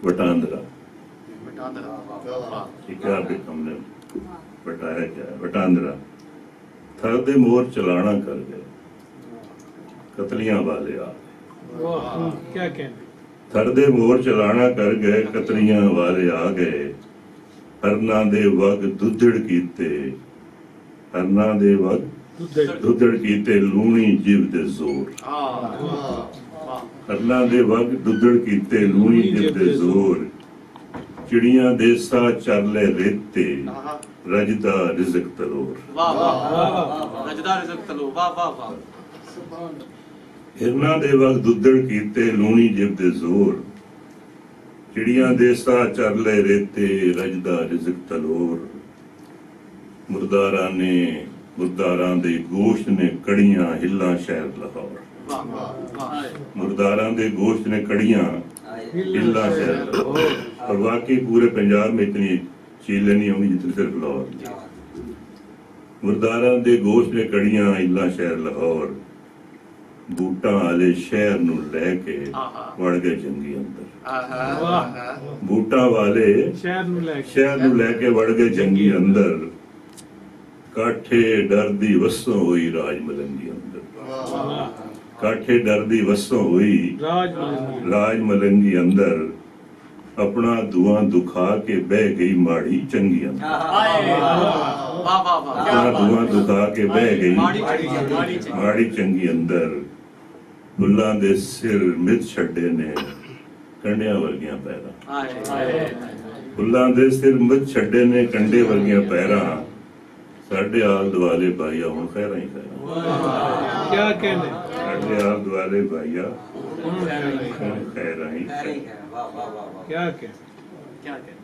वटांदरा, क्या हमने बटाया क्या है? वटांदरा। थर दे मोर चलाना कर गए, कतलियां वाले आ गए। क्या कहने? थर दे मोर चलाना कर गए, कतलियां वाले आ गए। हरना दे वग दुधड़ कीते, हरना दे वग दुधड़ कीते, लूणी जिव दे जोर। हरना दे वग दुधड़ कीते, लूणी जिव दे जोर। चिड़ियां दे सा चरले रेते, रजदा रिज़्क तलोर। रजदा रिज़्क तलोर, वाह वाह वाह। हिरना दे वग दुधड़ कीते, लूणी जिव दे जोर। चिड़ियां दे सा चरले रेते, रजदा रिज़्क तलोर। मुर्दारां दे गोश्त ने कड़ियां, हिल्ला शहर लाहौर। मुर्दारां दे गोश्त ने कड़ियां, हिल्ला शहर लाहौर। और वाकई पूरे पंजाब में इतनी चीलें नहीं होंगी जितनी सिर्फ लाहौर। मुर्दारां दे गोश्त ने कड़ियां, हिल्ला शहर लाहौर। बूटा वाले शहर नूं लैके वड़ गए जंगी अंदर। बूटा वाले शहर नूं लैके वड़ गए जंगी अंदर। काठे डर दी वसों हुई राज मलंगी अंदर। काठे डर दी वसों हुई राज मलंगी अंदर। अपना धुआं दुखा के बह गई माड़ी चंगी अंदर। अपना धुआं दुखा के बह गई माड़ी चंगी अंदर। फुल्लां दे सिर मित छड्डे ने कंडियां वर्गियां पैरां। फुल्लां दे सिर मित छड्डे ने कंडे वर्गियां पैरां। साढ़े आल दुआले भाईया हुण खैरां ही खैरां। क्या कहने? साढ़े आल दुआले भाईया हुण खैरां ही खैरां। क्या कहने?